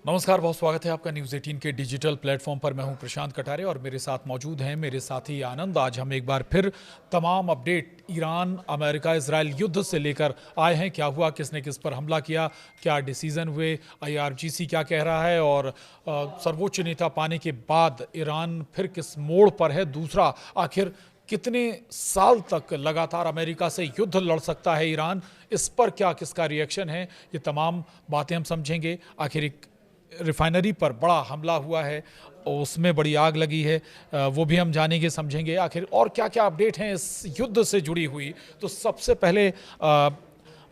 नमस्कार, बहुत स्वागत है आपका न्यूज़ 18 के डिजिटल प्लेटफॉर्म पर। मैं हूं प्रशांत कटारे और मेरे साथ मौजूद हैं मेरे साथी आनंद। आज हम एक बार फिर तमाम अपडेट ईरान, अमेरिका, इजराइल युद्ध से लेकर आए हैं। क्या हुआ, किसने किस पर हमला किया, क्या डिसीजन हुए, IRGC क्या कह रहा है और सर्वोच्च नेता पाने के बाद ईरान फिर किस मोड़ पर है। दूसरा, आखिर कितने साल तक लगातार अमेरिका से युद्ध लड़ सकता है ईरान, इस पर क्या किसका रिएक्शन है, ये तमाम बातें हम समझेंगे। आखिर एक रिफाइनरी पर बड़ा हमला हुआ है, उसमें बड़ी आग लगी है, वो भी हम जानेंगे समझेंगे। आखिर और क्या क्या अपडेट हैं इस युद्ध से जुड़ी हुई। तो सबसे पहले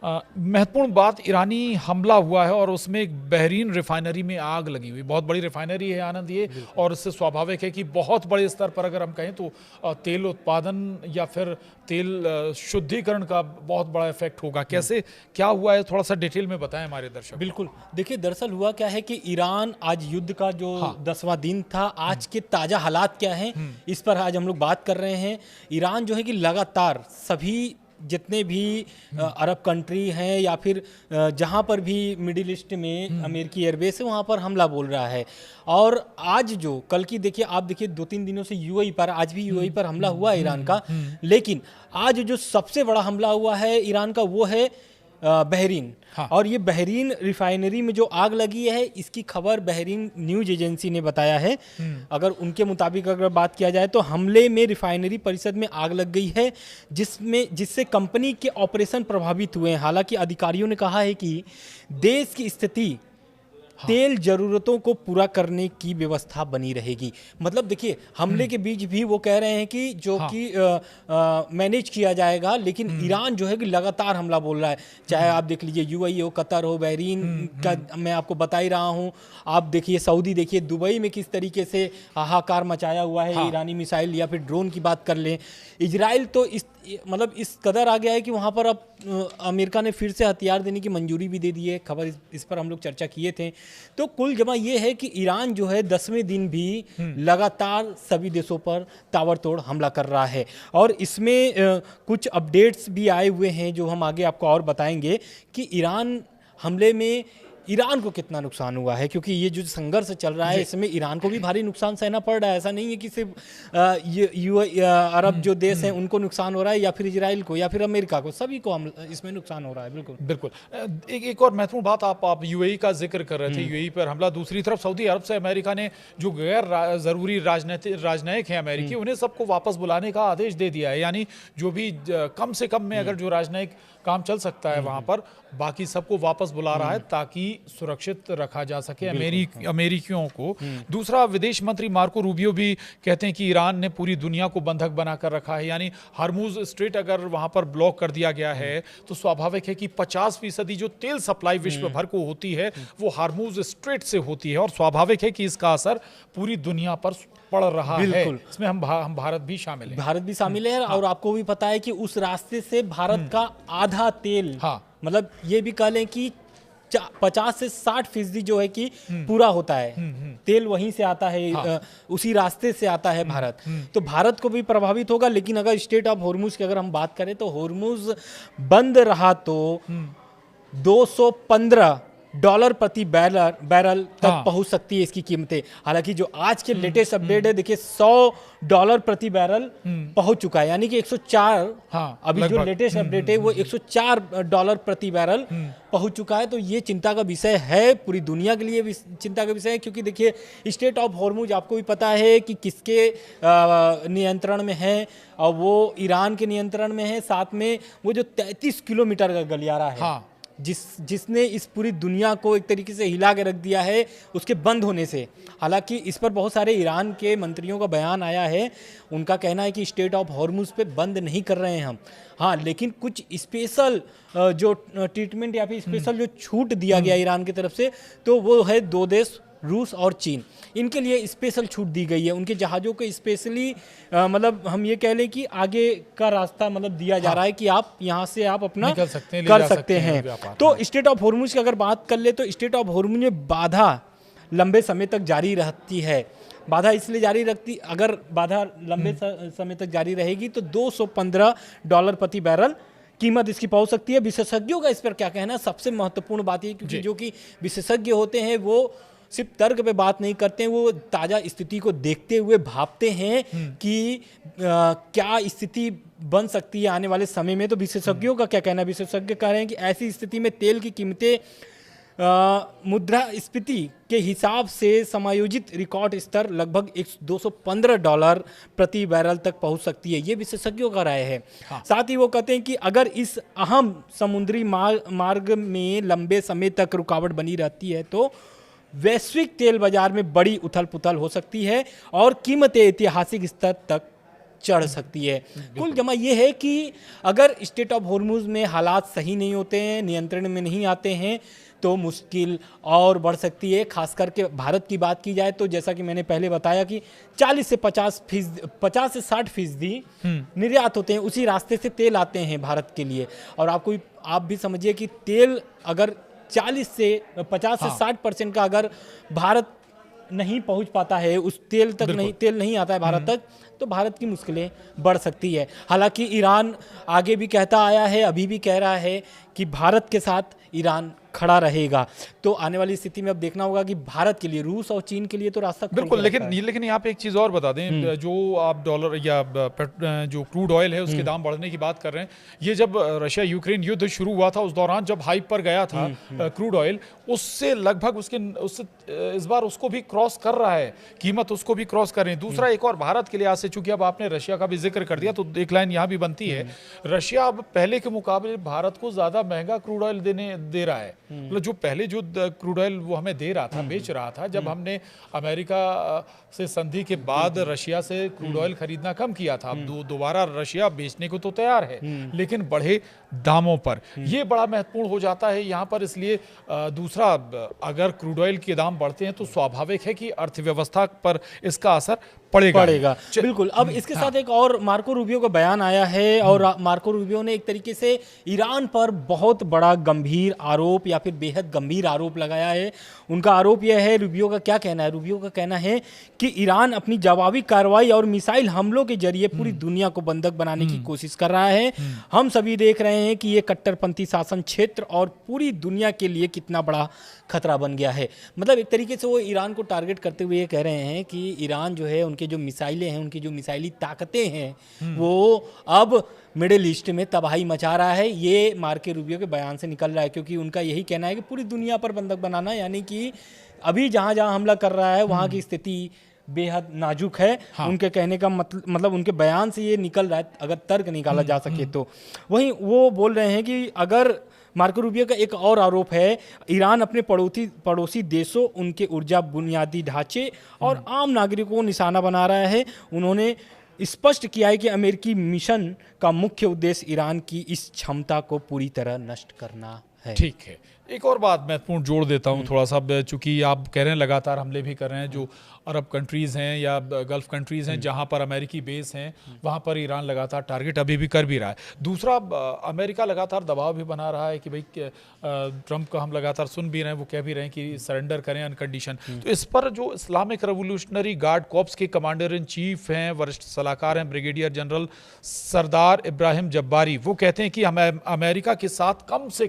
महत्वपूर्ण बात, ईरानी हमला हुआ है और उसमें एक बहरीन रिफाइनरी में आग लगी हुई। बहुत बड़ी रिफाइनरी है आनंद ये, और इससे स्वाभाविक है कि बहुत बड़े स्तर पर अगर हम कहें तो तेल उत्पादन या फिर तेल शुद्धिकरण का बहुत बड़ा इफेक्ट होगा। कैसे क्या हुआ है, थोड़ा सा डिटेल में बताएं हमारे दर्शक। बिल्कुल, देखिए दरअसल हुआ क्या है कि ईरान आज युद्ध का जो 10वां दिन था, आज के ताज़ा हालात क्या हैं इस पर आज हम लोग बात कर रहे हैं। ईरान जो है कि लगातार सभी जितने भी अरब कंट्री हैं या फिर जहाँ पर भी मिडिल ईस्ट में अमेरिकी एयरबेस है वहाँ पर हमला बोल रहा है। और आज जो कल की देखिए, आप देखिए 2-3 दिनों से यूएई पर, आज भी यूएई पर हमला हुआ है ईरान का, लेकिन आज जो सबसे बड़ा हमला हुआ है ईरान का वो है बहरीन। हाँ। और ये बहरीन रिफाइनरी में जो आग लगी है, इसकी खबर बहरीन न्यूज एजेंसी ने बताया है। अगर उनके मुताबिक अगर बात किया जाए तो हमले में रिफाइनरी परिसर में आग लग गई है, जिससे कंपनी के ऑपरेशन प्रभावित हुए हैं। हालांकि अधिकारियों ने कहा है कि देश की स्थिति तेल जरूरतों को पूरा करने की व्यवस्था बनी रहेगी। मतलब देखिए, हमले के बीच भी वो कह रहे हैं कि जो कि मैनेज किया जाएगा, लेकिन ईरान जो है कि लगातार हमला बोल रहा है। चाहे आप देख लीजिए यूएई हो, कतर हो, बहरीन का मैं आपको बता ही रहा हूँ। आप देखिए सऊदी, देखिए दुबई में किस तरीके से हाहाकार मचाया हुआ है ईरानी मिसाइल या फिर ड्रोन की बात कर लें। इजराइल तो इस कदर आ गया है कि वहाँ पर अब अमेरिका ने फिर से हथियार देने की मंजूरी भी दे दी है। खबर इस पर हम लोग चर्चा किए थे। तो कुल जमा ये है कि ईरान जो है 10वें दिन भी लगातार सभी देशों पर ताबड़तोड़ हमला कर रहा है। और इसमें कुछ अपडेट्स भी आए हुए हैं जो हम आगे आपको और बताएंगे कि ईरान हमले में ईरान को कितना नुकसान हुआ है, क्योंकि ये जो संघर्ष चल रहा है इसमें ईरान को भी भारी नुकसान सहना पड़ रहा है। ऐसा नहीं है कि सिर्फ अरब जो देश हैं उनको नुकसान हो रहा है या फिर इजराइल को या फिर अमेरिका को, सभी को इसमें नुकसान हो रहा है। बिल्कुल बिल्कुल। एक और महत्वपूर्ण बात, आप यूएई का जिक्र कर रहे थे, यूएई पर हमला। दूसरी तरफ सऊदी अरब से अमेरिका ने जो गैर जरूरी राजनयिक हैं अमेरिकी, उन्हें सबको वापस बुलाने का आदेश दे दिया है। यानी जो भी कम से कम में अगर जो राजनयिक काम चल सकता है वहां पर, बाकी सबको वापस बुला रहा है ताकि सुरक्षित रखा जा सके अमेरिकियों को। दूसरा, विदेश मंत्री मार्को रूबियो भी कहते हैं कि ईरान ने पूरी दुनिया को बंधक बनाकर रखा है। यानी हरमुज स्ट्रेट अगर वहां पर ब्लॉक कर दिया गया है तो स्वाभाविक है कि 50% जो तेल सप्लाई विश्व भर को होती है वो हरमुज स्ट्रेट से होती है, और स्वाभाविक है कि इसका असर पूरी दुनिया पर पड़ रहा है। इसमें हम भारत भी शामिल है। भारत भी शामिल है। और आपको भी पता है कि उस रास्ते से भारत का आधा तेल, मतलब ये भी कह लें कि 50 से 60% जो है कि पूरा होता है तेल वहीं से आता है, उसी रास्ते से आता है भारत। तो भारत को भी प्रभावित होगा। लेकिन अगर स्टेट ऑफ होर्मुज की अगर हम बात करें तो होर्मुज बंद रहा तो $215 प्रति बैरल तक पहुंच सकती है इसकी कीमतें। हालांकि जो आज के लेटेस्ट अपडेट है, देखिए $100 प्रति बैरल पहुंच चुका है, यानी कि 104। अभी जो लेटेस्ट अपडेट है वो $104 प्रति बैरल पहुंच चुका है। तो ये चिंता का विषय है, पूरी दुनिया के लिए भी चिंता का विषय है। क्योंकि देखिए स्टेट ऑफ होर्मुज आपको भी पता है कि किसके नियंत्रण में है, और वो ईरान के नियंत्रण में है। साथ में वो जो 33 किलोमीटर का गलियारा है, जिसने इस पूरी दुनिया को एक तरीके से हिला के रख दिया है उसके बंद होने से। हालांकि इस पर बहुत सारे ईरान के मंत्रियों का बयान आया है। उनका कहना है कि स्टेट ऑफ हॉर्मुज पे बंद नहीं कर रहे हैं हम, लेकिन कुछ स्पेशल जो ट्रीटमेंट या फिर स्पेशल जो छूट दिया गया ईरान की तरफ से, तो वो है 2 देश, रूस और चीन। इनके लिए स्पेशल छूट दी गई है। उनके जहाज़ों को स्पेशली मतलब हम ये कह लें कि आगे का रास्ता मतलब दिया जा रहा है कि आप यहाँ से आप अपना कर सकते हैं। तो स्टेट ऑफ होर्मुज की अगर बात कर ले तो स्टेट ऑफ होर्मुज में बाधा लंबे समय तक जारी रहती है। बाधा इसलिए जारी रखती, अगर बाधा लंबे समय तक जारी रहेगी तो $215 प्रति बैरल कीमत इसकी पहुंच सकती है। विशेषज्ञों का इस पर क्या कहना है, सबसे महत्वपूर्ण बात है, क्योंकि जो कि विशेषज्ञ होते हैं वो सिर्फ तर्क पे बात नहीं करते हैं, वो ताज़ा स्थिति को देखते हुए भापते हैं कि क्या स्थिति बन सकती है आने वाले समय में। तो विशेषज्ञों का क्या कहना है? विशेषज्ञ कह रहे हैं कि ऐसी स्थिति में तेल की कीमतें मुद्रास्फीति के हिसाब से समायोजित रिकॉर्ड स्तर लगभग $215 प्रति बैरल तक पहुंच सकती है। ये विशेषज्ञों का राय है। साथ ही वो कहते हैं कि अगर इस अहम समुद्री मार्ग में लंबे समय तक रुकावट बनी रहती है तो वैश्विक तेल बाजार में बड़ी उथल पुथल हो सकती है और कीमतें ऐतिहासिक स्तर तक चढ़ सकती है। कुल जमा ये है कि अगर स्ट्रेट ऑफ हॉर्मुज़ में हालात सही नहीं होते हैं, नियंत्रण में नहीं आते हैं, तो मुश्किल और बढ़ सकती है। खास करके भारत की बात की जाए तो जैसा कि मैंने पहले बताया कि 50 से 60% निर्यात होते हैं, उसी रास्ते से तेल आते हैं भारत के लिए। और आप भी समझिए कि तेल अगर 50 से 60% का अगर भारत नहीं पहुंच पाता है, उस तेल नहीं आता है भारत तक, तो भारत की मुश्किलें बढ़ सकती है। हालांकि ईरान आगे भी कहता आया है, अभी भी कह रहा है कि भारत के साथ ईरान खड़ा रहेगा। तो आने वाली स्थिति में अब देखना होगा कि भारत के लिए, रूस और चीन के लिए तो रास्ता बिल्कुल। लेकिन यहाँ पे एक चीज़ और बता दें, जो आप डॉलर या जो क्रूड ऑयल है उसके दाम बढ़ने की बात कर रहे हैं, ये जब रशिया यूक्रेन युद्ध शुरू हुआ था उस दौरान जब हाइप पर गया था क्रूड ऑयल, उससे लगभग उससे इस बार उसको भी क्रॉस कर रहा है, कीमत उसको भी क्रॉस कर रही है। दूसरा एक और भारत के लिए आज से, चूंकि अब आपने रशिया का भी जिक्र कर दिया तो एक लाइन यहाँ भी बनती है, रशिया अब पहले के मुकाबले भारत को ज्यादा महंगा क्रूड ऑयल दे रहा है। मतलब जो पहले जो क्रूड ऑयल वो हमें दे रहा था, बेच रहा था, जब हमने अमेरिका से संधि के बाद रशिया से क्रूड ऑयल खरीदना कम किया था, अब दोबारा रशिया बेचने को तो तैयार है, लेकिन बढ़े दामों पर। ये बड़ा महत्वपूर्ण हो जाता है यहाँ पर। इसलिए दूसरा, अगर क्रूड ऑयल के दाम बढ़ते हैं तो स्वाभाविक है कि अर्थव्यवस्था पर इसका असर पड़ेगा। बिल्कुल। अब इसके साथ एक और मार्को रूबियो का बयान आया है, और मार्को रूबियो ने एक तरीके से ईरान पर बहुत बड़ा गंभीर आरोप या फिर बेहद गंभीर आरोप लगाया है। उनका आरोप यह है, रूबियो का क्या कहना है? रूबियो का कहना है कि ईरान अपनी जवाबी कार्रवाई और मिसाइल हमलों के जरिए पूरी दुनिया को बंधक बनाने की कोशिश कर रहा है। हम सभी देख रहे हैं कि ये कट्टरपंथी शासन क्षेत्र और पूरी दुनिया के लिए कितना बड़ा खतरा बन गया है। मतलब एक तरीके से वो ईरान को टारगेट करते हुए ये कह रहे हैं कि ईरान जो है, उनके जो मिसाइलें हैं, उनकी जो मिसाइली ताकतें हैं, वो अब मिडिल ईस्ट में तबाही मचा रहा है। ये मार्को रूबियो के बयान से निकल रहा है, क्योंकि उनका यही कहना है कि पूरी दुनिया पर बंधक बनाना, यानी कि अभी जहाँ जहाँ हमला कर रहा है वहाँ की स्थिति बेहद नाजुक है। उनके कहने का मतलब उनके बयान से ये निकल रहा है, अगर तर्क निकाला जा सके तो। वहीं वो बोल रहे हैं कि अगर मार्को रूबियो का एक और आरोप है, ईरान अपने पड़ोसी देशों, उनके ऊर्जा बुनियादी ढांचे और आम नागरिकों को निशाना बना रहा है। उन्होंने स्पष्ट किया है कि अमेरिकी मिशन का मुख्य उद्देश्य ईरान की इस क्षमता को पूरी तरह नष्ट करना है। ठीक है। एक और बात महत्वपूर्ण जोड़ देता हूँ थोड़ा सा, चूंकि आप कह रहे हैं लगातार हमले भी कर रहे हैं, जो अरब कंट्रीज़ हैं या गल्फ कंट्रीज़ हैं जहाँ पर अमेरिकी बेस हैं, वहाँ पर ईरान लगातार टारगेट अभी भी कर भी रहा है। दूसरा, अमेरिका लगातार दबाव भी बना रहा है कि भाई ट्रंप का हम लगातार सुन भी रहे हैं, वो कह भी रहे हैं कि सरेंडर करें अनकंडीशन। तो इस पर जो इस्लामिक रेवोल्यूशनरी गार्ड कॉर्प्स के कमांडर इन चीफ हैं, वरिष्ठ सलाहकार हैं ब्रिगेडियर जनरल सरदार इब्राहिम जब्बारी, वो कहते हैं कि हम अमेरिका के साथ कम से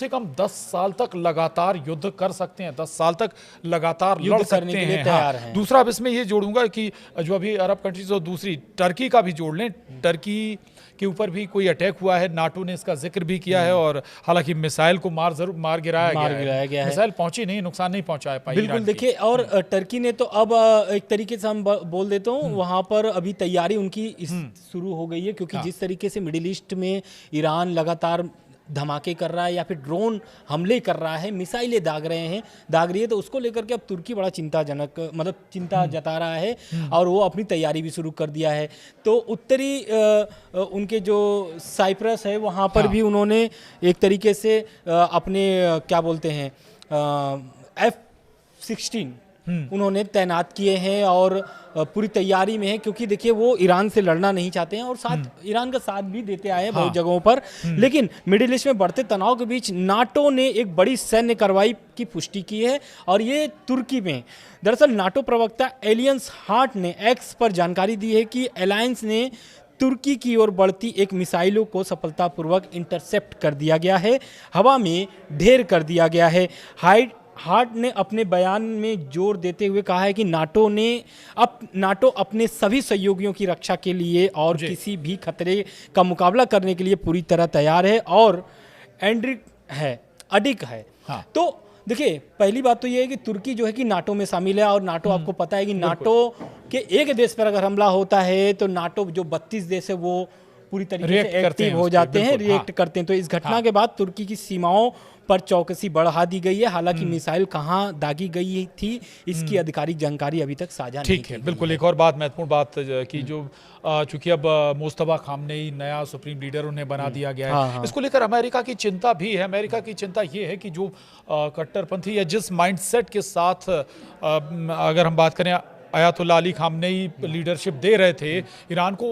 कम 10 साल तक लगातार युद्ध कर सकते हैं, 10 साल तक लगातार लड़ सकते हैं। हाँ। दूसरा, अब इसमें ये जोड़ूंगा कि जो अभी अरब कंट्रीज और दूसरी टर्की का भी जोड़ लें, टर्की के ऊपर भी कोई अटैक हुआ है, नाटो ने इसका जिक्र भी किया है, और हालांकि मिसाइल को मार गिराया गया है। मिसाइल पहुंची नहीं, नुकसान नहीं पहुंचा पाई। बिल्कुल। देखिए, और टर्की ने तो अब एक तरीके से हम बोल देता हूँ, वहां पर अभी तैयारी उनकी शुरू हो गई है, क्योंकि जिस तरीके से मिडिल ईस्ट में ईरान लगातार धमाके कर रहा है या फिर ड्रोन हमले कर रहा है, मिसाइलें दाग रही है, तो उसको लेकर के अब तुर्की बड़ा चिंता जता रहा है, और वो अपनी तैयारी भी शुरू कर दिया है। तो उत्तरी उनके जो साइप्रस है, वहाँ पर भी उन्होंने एक तरीके से अपने क्या बोलते हैं F-16 उन्होंने तैनात किए हैं, और पूरी तैयारी में है, क्योंकि देखिए वो ईरान से लड़ना नहीं चाहते हैं, और साथ ईरान का साथ भी देते आए हैं बहुत जगहों पर। लेकिन मिडिल ईस्ट में बढ़ते तनाव के बीच नाटो ने एक बड़ी सैन्य कार्रवाई की पुष्टि की है, और ये तुर्की में। दरअसल नाटो प्रवक्ता एलियंस हार्ट ने एक्स पर जानकारी दी है कि अलायंस ने तुर्की की ओर बढ़ती एक मिसाइलों को सफलतापूर्वक इंटरसेप्ट कर दिया गया है, हवा में ढेर कर दिया गया है। हार्ट ने अपने बयान में जोर देते हुए कहा है कि नाटो अपने सभी सहयोगियों की रक्षा के लिए और किसी भी खतरे का मुकाबला करने के लिए पूरी तरह तैयार है और अडिग है। हाँ। तो देखिए, पहली बात तो ये है कि तुर्की जो है कि नाटो में शामिल है और नाटो आपको पता है कि नाटो के एक देश पर अगर हमला होता है तो नाटो जो 32 देश है वो पूरी तरीके से एक्टिव हो जाते हैं, रिएक्ट करते हैं। तो इस घटना के बाद तुर्की की सीमाओं पर चौकसी बढ़ा दी गई है। हालांकि मिसाइल कहां दागी गई थी इसकी आधिकारिक जानकारी अभी तक साझा नहीं ठीक है, बिल्कुल। एक और बात, महत्वपूर्ण बात की जो चूंकि अब मुस्तफा खामनेई नया सुप्रीम लीडर उन्हें बना दिया गया है, हाँ। इसको लेकर अमेरिका की चिंता भी है। अमेरिका की चिंता ये है कि जो कट्टरपंथी या जिस माइंडसेट के साथ अगर हम बात करें अयातुल्ला अली खामनेई लीडरशिप दे रहे थे ईरान को,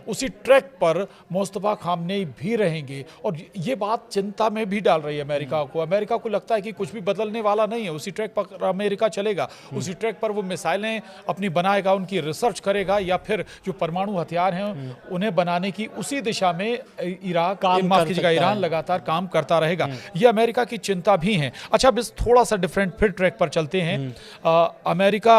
उसी ट्रैक पर मुस्तफा खामनेई भी रहेंगे। और ये बात चिंता में भी डाल रही है अमेरिका को। अमेरिका को लगता है कि कुछ भी बदलने वाला नहीं है, उसी ट्रैक पर अमेरिका चलेगा, उसी ट्रैक पर वो मिसाइलें अपनी बनाएगा, उनकी रिसर्च करेगा, या फिर जो परमाणु हथियार हैं उन्हें बनाने की उसी दिशा में ईरान लगातार काम करता रहेगा। ये अमेरिका की चिंता भी है। अच्छा, अब इस थोड़ा सा डिफरेंट फिर ट्रैक पर चलते हैं। अमेरिका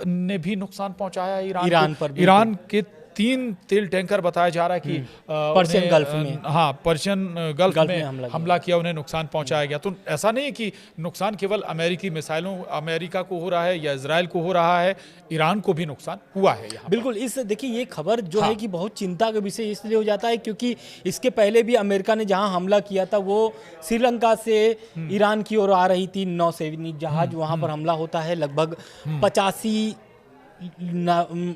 ने भी नुकसान पहुंचाया ईरान पर। ईरान के 3 तेल टैंकर बताया जा रहा है कि पर्शियन गल्फ में, पर्शियन गल्फ में हमला किया, उन्हें नुकसान पहुंचाया गया। तो ऐसा नहीं है कि नुकसान केवल अमेरिकी मिसाइलों अमेरिका को हो रहा है या इजराइल को हो रहा है, ईरान को भी नुकसान हुआ है यहाँ। बिल्कुल। देखिए, ये खबर जो है कि बहुत चिंता का विषय इसलिए हो जाता है क्योंकि इसके पहले भी अमेरिका ने जहां हमला किया था वो श्रीलंका से ईरान की ओर आ रही थी नौसेना जहाज, वहां पर हमला होता है, लगभग 85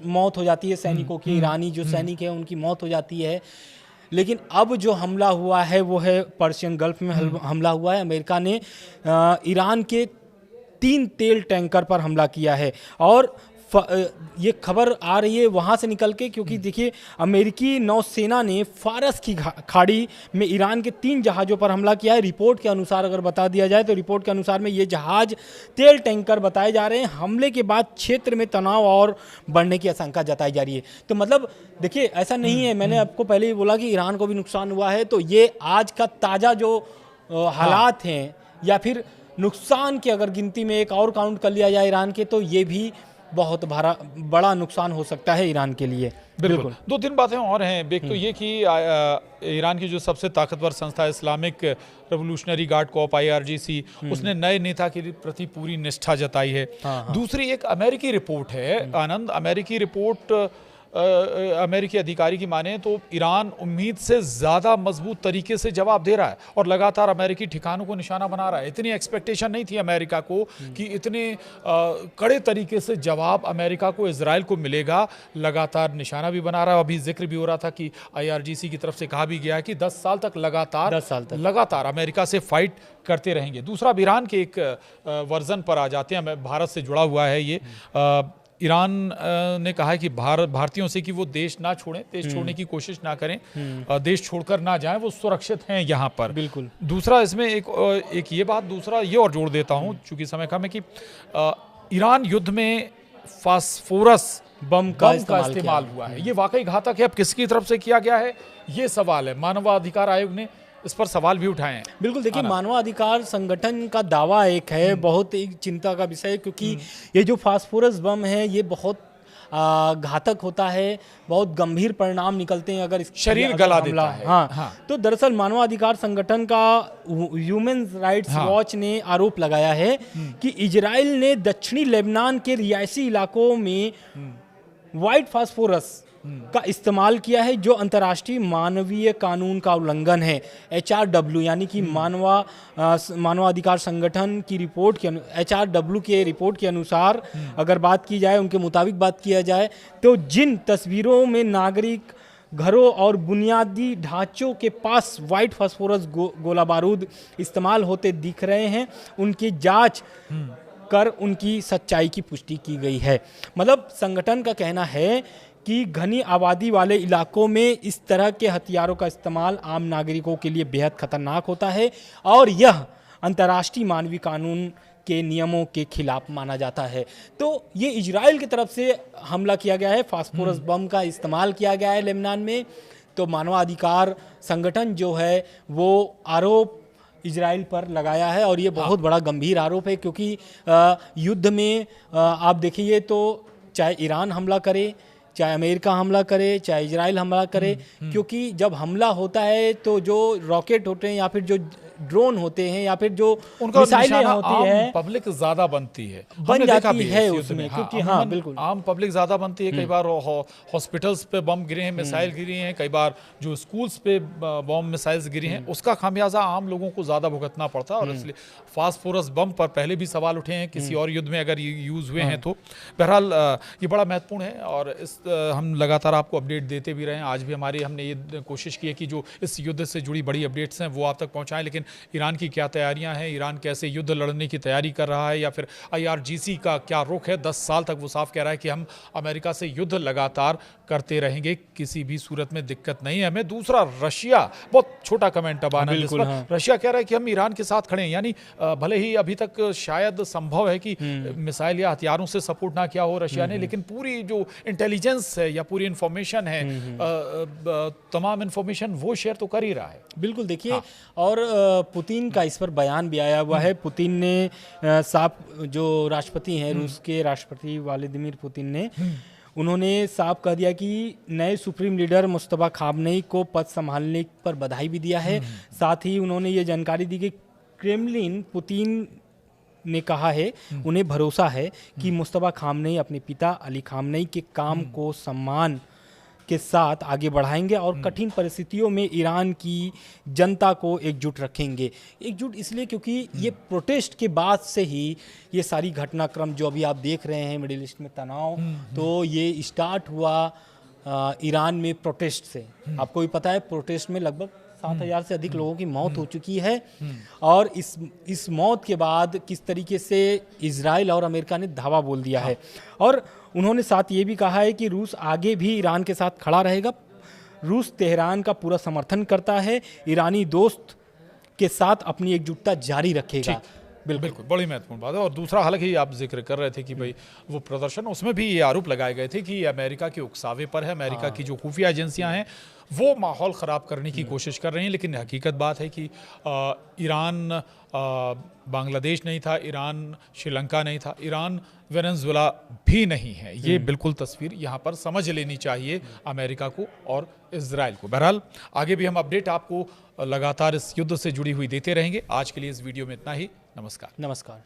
मौत हो जाती है सैनिकों की, ईरानी जो सैनिक है उनकी मौत हो जाती है। लेकिन अब जो हमला हुआ है वो है पर्शियन गल्फ में हमला हुआ है। अमेरिका ने ईरान के 3 तेल टैंकर पर हमला किया है और ये खबर आ रही है वहाँ से निकल के, क्योंकि देखिए अमेरिकी नौसेना ने फारस की खाड़ी में ईरान के 3 जहाज़ों पर हमला किया है। रिपोर्ट के अनुसार अगर बता दिया जाए तो रिपोर्ट के अनुसार में ये जहाज़ तेल टैंकर बताए जा रहे हैं। हमले के बाद क्षेत्र में तनाव और बढ़ने की आशंका जताई जा रही है। तो मतलब देखिए, ऐसा नहीं है, मैंने आपको पहले ही बोला कि ईरान को भी नुकसान हुआ है, तो ये आज का ताज़ा जो हालात हैं या फिर नुकसान की अगर गिनती में एक और काउंट कर लिया जाए ईरान के, तो ये भी बहुत बड़ा नुकसान हो सकता है ईरान के लिए। बिल्कुल। 2-3 बातें और हैं। एक तो ये कि ईरान की जो सबसे ताकतवर संस्था है Islamic revolutionary guard Corp IRGC, उसने नए नेता के प्रति पूरी निष्ठा जताई है। दूसरी एक अमेरिकी रिपोर्ट है आनंद, अमेरिकी रिपोर्ट अमेरिकी अधिकारी की माने तो ईरान उम्मीद से ज़्यादा मजबूत तरीके से जवाब दे रहा है और लगातार अमेरिकी ठिकानों को निशाना बना रहा है। इतनी एक्सपेक्टेशन नहीं थी अमेरिका को कि इतने कड़े तरीके से जवाब अमेरिका को इजराइल को मिलेगा। लगातार निशाना भी बना रहा है। अभी जिक्र भी हो रहा था कि IRGC की तरफ से कहा भी गया है कि 10 साल तक लगातार अमेरिका से फाइट करते रहेंगे। दूसरा, ईरान के एक वर्जन पर आ जाते हैं, भारत से जुड़ा हुआ है ये। ईरान ने कहा है कि भारतीयों से कि वो देश ना छोड़ें, देश छोड़ने की कोशिश ना करें, देश छोड़कर ना जाएं, वो सुरक्षित हैं यहाँ पर। बिल्कुल। दूसरा, इसमें एक ये बात, दूसरा ये और जोड़ देता हूँ चूंकि समय कम है, कि ईरान युद्ध में फास्फोरस बम का इस्तेमाल हुआ है। ये वाकई घातक है। अब किसकी तरफ से किया गया है ये सवाल है। मानवाधिकार आयोग ने इस पर सवाल भी उठाए हैं। बिल्कुल। देखिए, मानवाधिकार संगठन का दावा एक है, बहुत ही चिंता का विषय, क्योंकि ये जो फास्फोरस बम है ये बहुत घातक होता है, बहुत गंभीर परिणाम निकलते हैं अगर शरीर गला देता है। हाँ। तो दरअसल मानवाधिकार संगठन का ह्यूमन राइट्स वॉच ने आरोप लगाया है कि इजराइल ने दक्षिणी लेबनान के रिहायशी इलाकों में व्हाइट फास्फोरस का इस्तेमाल किया है, जो अंतर्राष्ट्रीय मानवीय कानून का उल्लंघन है। HRW यानी कि मानवाधिकार संगठन की रिपोर्ट के HRW के रिपोर्ट के अनुसार अगर बात की जाए, उनके मुताबिक बात किया जाए, तो जिन तस्वीरों में नागरिक घरों और बुनियादी ढांचों के पास व्हाइट फास्फोरस गोला बारूद इस्तेमाल होते दिख रहे हैं, उनकी जांच कर उनकी सच्चाई की पुष्टि की गई है। मतलब संगठन का कहना है कि घनी आबादी वाले इलाकों में इस तरह के हथियारों का इस्तेमाल आम नागरिकों के लिए बेहद खतरनाक होता है और यह अंतर्राष्ट्रीय मानवीय कानून के नियमों के खिलाफ माना जाता है। तो ये इजराइल की तरफ से हमला किया गया है, फास्फोरस बम का इस्तेमाल किया गया है लेबनान में। तो मानवाधिकार संगठन जो है वो आरोप इजराइल पर लगाया है और ये बहुत बड़ा गंभीर आरोप है, क्योंकि युद्ध में आप देखिए तो चाहे ईरान हमला करे, चाहे अमेरिका हमला करे, चाहे इजराइल हमला करे, क्योंकि जब हमला होता है तो जो रॉकेट होते हैं या फिर जो ड्रोन होते हैं या फिर जो उनका मिसाइलें निशाना होती है पब्लिक ज्यादा बनती है, बन हमने देखा जाती भी है इस युद्ध उसमें, में। क्योंकि हाँ, बिल्कुल आम पब्लिक ज्यादा बनती है। कई बार हॉस्पिटल्स पे बम गिरे हैं, मिसाइल गिरी हैं, कई बार जो स्कूल्स पे बम मिसाइल्स गिरी हैं, उसका खामियाजा आम लोगों को ज्यादा भुगतना पड़ता है। और इसलिए फास्फोरस बम पर पहले भी सवाल उठे हैं, किसी और युद्ध में अगर यूज हुए हैं तो। बहरहाल ये बड़ा महत्वपूर्ण है और हम लगातार आपको अपडेट देते भी रहे हैं। आज भी हमने ये कोशिश की है कि जो इस युद्ध से जुड़ी बड़ी अपडेट्स हैं वो आप तक पहुंचाएं। लेकिन ईरान की क्या तैयारियां हैं, ईरान कैसे युद्ध लड़ने की तैयारी कर रहा है, या फिर IRGC का क्या रुख है, 10 साल तक वो साफ कह रहा है कि हम अमेरिका से युद्ध लगातार करते रहेंगे, किसी भी सूरत में दिक्कत नहीं है हमें। दूसरा, रशिया, बहुत छोटा कमेंट अब आना है जिस पर रशिया कह रहा है कि हम ईरान के साथ खड़े हैं। यानी भले ही अभी तक शायद संभव है कि मिसाइल या हथियारों से सपोर्ट ना किया हो रशिया ने, लेकिन पूरी जो इंटेलिजेंस है या पूरी इंफॉर्मेशन है, तमाम इंफॉर्मेशन वो शेयर तो कर ही रहा है। बिल्कुल, देखिए और पुतिन का इस पर बयान भी आया हुआ है। पुतिन ने साफ, जो राष्ट्रपति हैं रूस के राष्ट्रपति व्लादिमीर पुतिन ने, उन्होंने साफ कह दिया कि नए सुप्रीम लीडर मुस्तफा खामनेई को पद संभालने पर बधाई भी दिया है। साथ ही उन्होंने ये जानकारी दी कि क्रेमलिन, पुतिन ने कहा है, उन्हें भरोसा है कि मुस्तफा खामनेई अपने पिता अली खामनेई के काम को सम्मान के साथ आगे बढ़ाएंगे और कठिन परिस्थितियों में ईरान की जनता को एकजुट रखेंगे। एकजुट इसलिए क्योंकि ये प्रोटेस्ट के बाद से ही ये सारी घटनाक्रम जो अभी आप देख रहे हैं, मिडिल ईस्ट में तनाव, तो ये स्टार्ट हुआ ईरान में प्रोटेस्ट से। आपको भी पता है प्रोटेस्ट में लगभग 7,000 से अधिक लोगों की मौत हो चुकी है। और इस मौत के बाद किस तरीके से इजराइल और अमेरिका ने धावा बोल दिया है। और उन्होंने साथ ये भी कहा है कि रूस आगे भी ईरान के साथ खड़ा रहेगा। रूस तेहरान का पूरा समर्थन करता है, ईरानी दोस्त के साथ अपनी एकजुटता जारी रखेगा। बिल्कुल, बड़ी महत्वपूर्ण बात है। और दूसरा, हालांकि आप जिक्र कर रहे थे कि भाई वो प्रदर्शन, उसमें भी ये आरोप लगाए गए थे कि अमेरिका के उकसावे पर है, अमेरिका की जो खुफिया एजेंसियां हैं वो माहौल ख़राब करने की कोशिश कर रही हैं। लेकिन हकीकत बात है कि ईरान बांग्लादेश नहीं था, ईरान श्रीलंका नहीं था, ईरान वेनेजुएला भी नहीं है। ये बिल्कुल तस्वीर यहाँ पर समझ लेनी चाहिए अमेरिका को और इजराइल को। बहरहाल आगे भी हम अपडेट आपको लगातार इस युद्ध से जुड़ी हुई देते रहेंगे। आज के लिए इस वीडियो में इतना ही। नमस्कार।